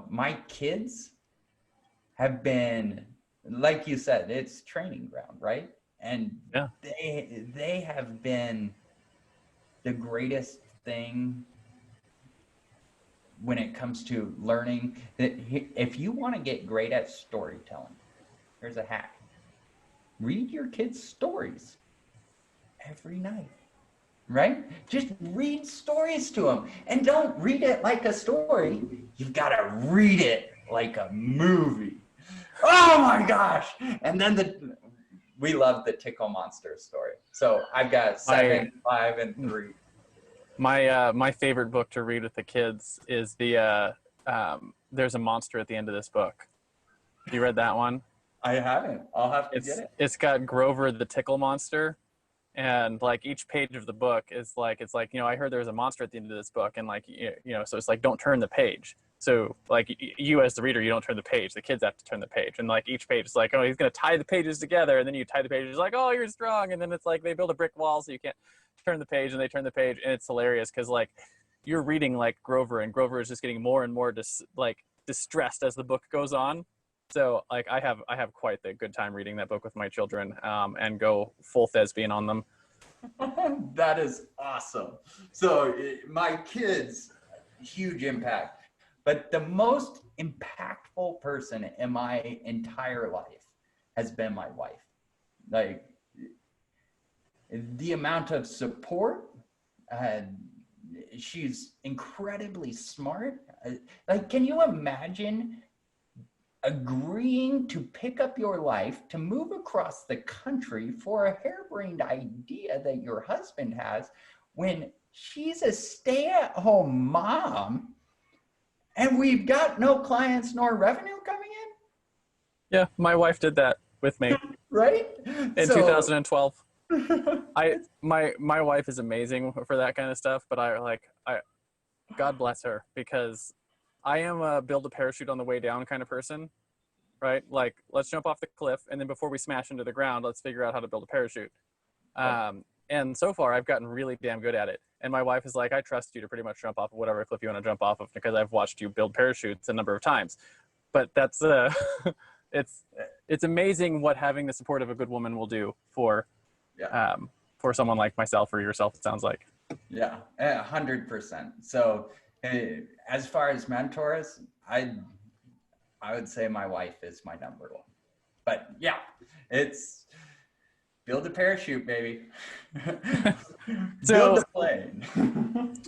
My kids have been, like you said, it's training ground, right? And yeah, they have been the greatest thing when it comes to learning. If you want to get great at storytelling, here's a hack. Read your kids' stories every night, right? Just read stories to them, and don't read it like a story. You've got to read it like a movie. Oh my gosh. And then we love the Tickle Monster story. So I've got 7, 5, and 3. My favorite book to read with the kids is the There's a Monster at the End of This Book. Have you read that one? I haven't. I'll have to get it. It's got Grover the Tickle Monster, and like each page of the book is like, it's like, I heard there's a monster at the end of this book, and like, so it's like, don't turn the page. So like you as the reader, you don't turn the page. The kids have to turn the page, and like each page is like, oh, he's gonna tie the pages together, and then you tie the pages like, oh, you're strong, and then it's like they build a brick wall so you can't turn the page, and they turn the page, and it's hilarious because like you're reading like Grover, and Grover is just getting more and more distressed as the book goes on. So like I have quite the good time reading that book with my children, and go full thespian on them. That is awesome. So my kids, huge impact, but the most impactful person in my entire life has been my wife. Like the amount of support, she's incredibly smart. Like, can you imagine agreeing to pick up your life to move across the country for a harebrained idea that your husband has when she's a stay-at-home mom and we've got no clients nor revenue coming in? Yeah, my wife did that with me. Right? In 2012. My wife is amazing for that kind of stuff, but I God bless her, because I am a build a parachute on the way down kind of person, right? Like, let's jump off the cliff, and then before we smash into the ground, let's figure out how to build a parachute. And so far, I've gotten really damn good at it. And my wife is like, I trust you to pretty much jump off of whatever cliff you want to jump off of, because I've watched you build parachutes a number of times. But that's it's amazing what having the support of a good woman will do for someone like myself or yourself, it sounds like. Yeah, 100%. So as far as mentors, I would say my wife is my number one. But yeah, it's build a parachute, baby. Build a plane.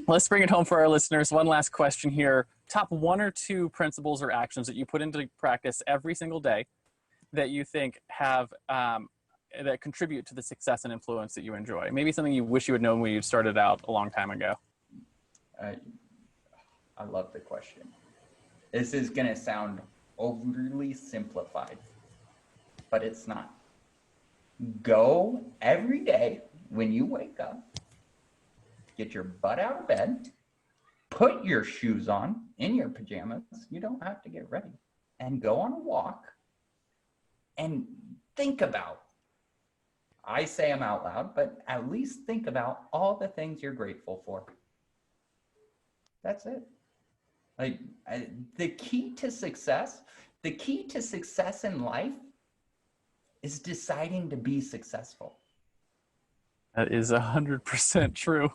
Let's bring it home for our listeners. One last question here. Top 1 or 2 principles or actions that you put into practice every single day that you think have that contribute to the success and influence that you enjoy. Maybe something you wish you had known when you started out a long time ago. I love the question. This is going to sound overly simplified, but it's not. Go every day when you wake up, get your butt out of bed, put your shoes on in your pajamas. You don't have to get ready, and go on a walk and think about, I say them out loud, but at least think about all the things you're grateful for. That's it. Like the key to success in life is deciding to be successful. That is 100% true.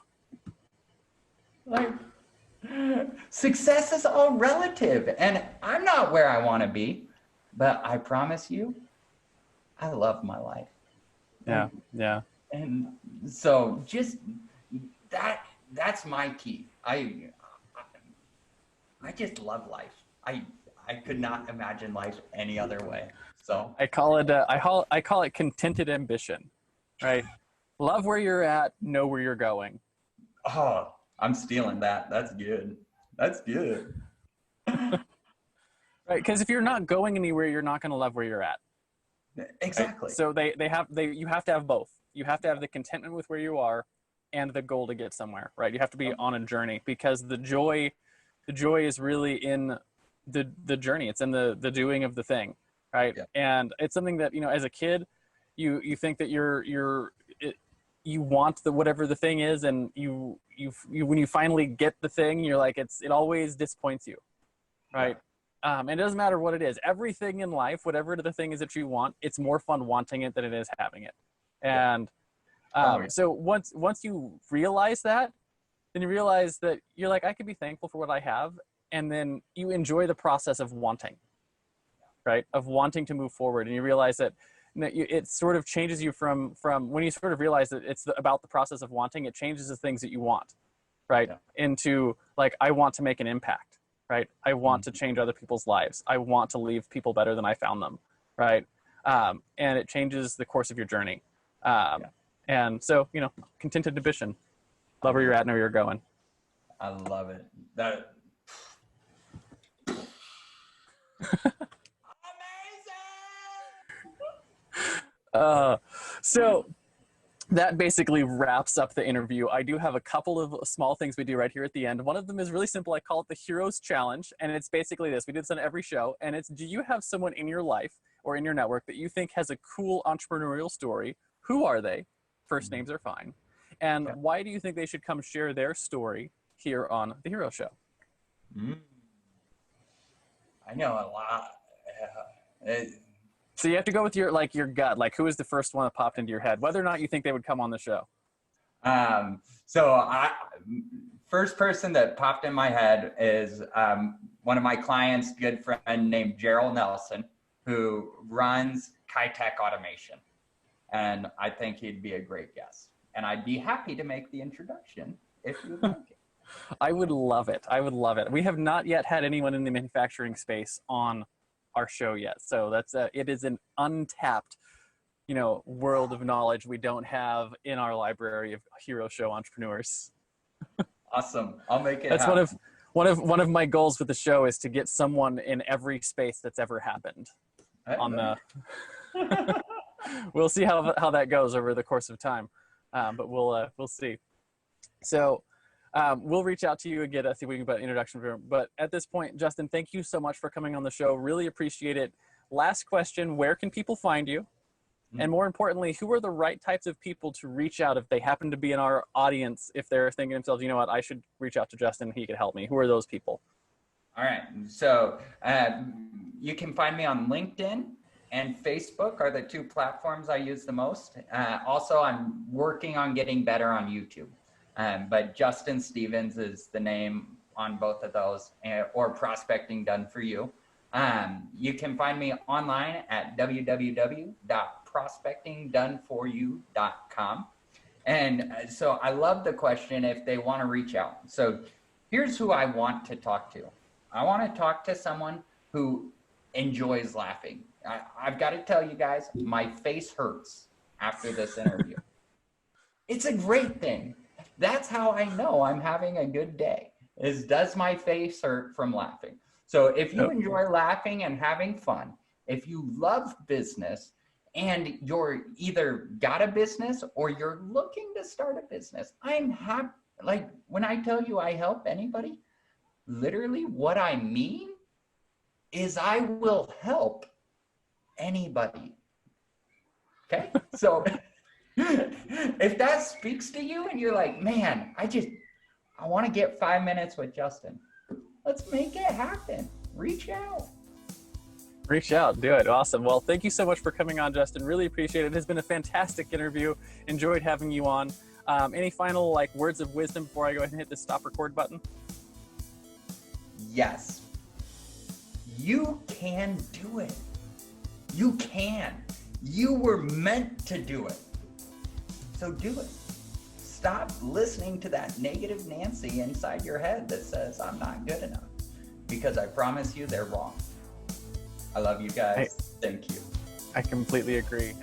Like, success is all relative, and I'm not where I want to be, but I promise you, I love my life. Yeah, yeah. And so just that's my key. I just love life. I could not imagine life any other way. So I call it contented ambition, right? Love where you're at, know where you're going. oh, I'm stealing that. That's good. That's good. Right, because if you're not going anywhere, you're not going to love where you're at. Exactly. Right? So you have to have both. You have to have the contentment with where you are and the goal to get somewhere, right? You have to be on a journey, because the joy is really in the journey. It's in the doing of the thing, right? Yeah. And it's something that, as a kid, you think that you want whatever the thing is, and you when you finally get the thing, you're like, it always disappoints you, right? Yeah. And it doesn't matter what it is. Everything in life, whatever the thing is that you want, it's more fun wanting it than it is having it. And so once you realize that, then you realize that you're like, I could be thankful for what I have, and then you enjoy the process of wanting, right? Of wanting to move forward, and you realize that it sort of changes you from when you sort of realize that it's about the process of wanting, it changes the things that you want, right? Yeah. Into like, I want to make an impact, right? I want to change other people's lives. I want to leave people better than I found them, right? And it changes the course of your journey. And so, contented ambition, love where you're at, know where you're going. I love it. That so that basically wraps up the interview. I do have a couple of small things we do right here at the end. One of them is really simple. I call it the Heroes Challenge, and it's basically this. We do this on every show, and it's, do you have someone in your life or in your network that you think has a cool entrepreneurial story? Who are they? First names are fine. And why do you think they should come share their story here on The Hero Show? I know a lot. So you have to go with your gut. Like, who is the first one that popped into your head, whether or not you think they would come on the show? First person that popped in my head is one of my clients' good friend named Gerald Nelson, who runs Kitech Automation. And I think he'd be a great guest. And I'd be happy to make the introduction if you would like it. I would love it. I would love it. We have not yet had anyone in the manufacturing space on our show yet. So that's it is an untapped, world of knowledge we don't have in our library of Hero Show entrepreneurs. Awesome. I'll make it That's happen. one of my goals with the show is to get someone in every space that's ever happened on the we'll see how that goes over the course of time. But we'll see. So we'll reach out to you and see if we can get an introduction for him. But at this point, Justin, thank you so much for coming on the show. Really appreciate it. Last question, where can people find you? And more importantly, who are the right types of people to reach out if they happen to be in our audience, if they're thinking to themselves, you know what, I should reach out to Justin, he could help me. Who are those people? All right. So you can find me on LinkedIn and Facebook are the two platforms I use the most. Also, I'm working on getting better on YouTube. But Justin Stevens is the name on both of those, or Prospecting Done For You. You can find me online at www.prospectingdoneforyou.com. And so I love the question if they want to reach out. So here's who I want to talk to. I want to talk to someone who enjoys laughing. I've got to tell you guys, my face hurts after this interview. It's a great thing. That's how I know I'm having a good day, is does my face hurt from laughing? So if you enjoy laughing and having fun, if you love business and you're either got a business or you're looking to start a business, I'm happy. Like when I tell you I help anybody, literally what I mean is I will help anybody. Okay? So if that speaks to you and you're like, man, I want to get 5 minutes with Justin. Let's make it happen. Reach out. Reach out, do it. Awesome. Well, thank you so much for coming on, Justin. Really appreciate it. It has been a fantastic interview. Enjoyed having you on. Any final words of wisdom before I go ahead and hit the stop record button? Yes. You can do it. You can. You were meant to do it. So do it. Stop listening to that negative Nancy inside your head that says, I'm not good enough. Because I promise you they're wrong. I love you guys. Thank you. I completely agree.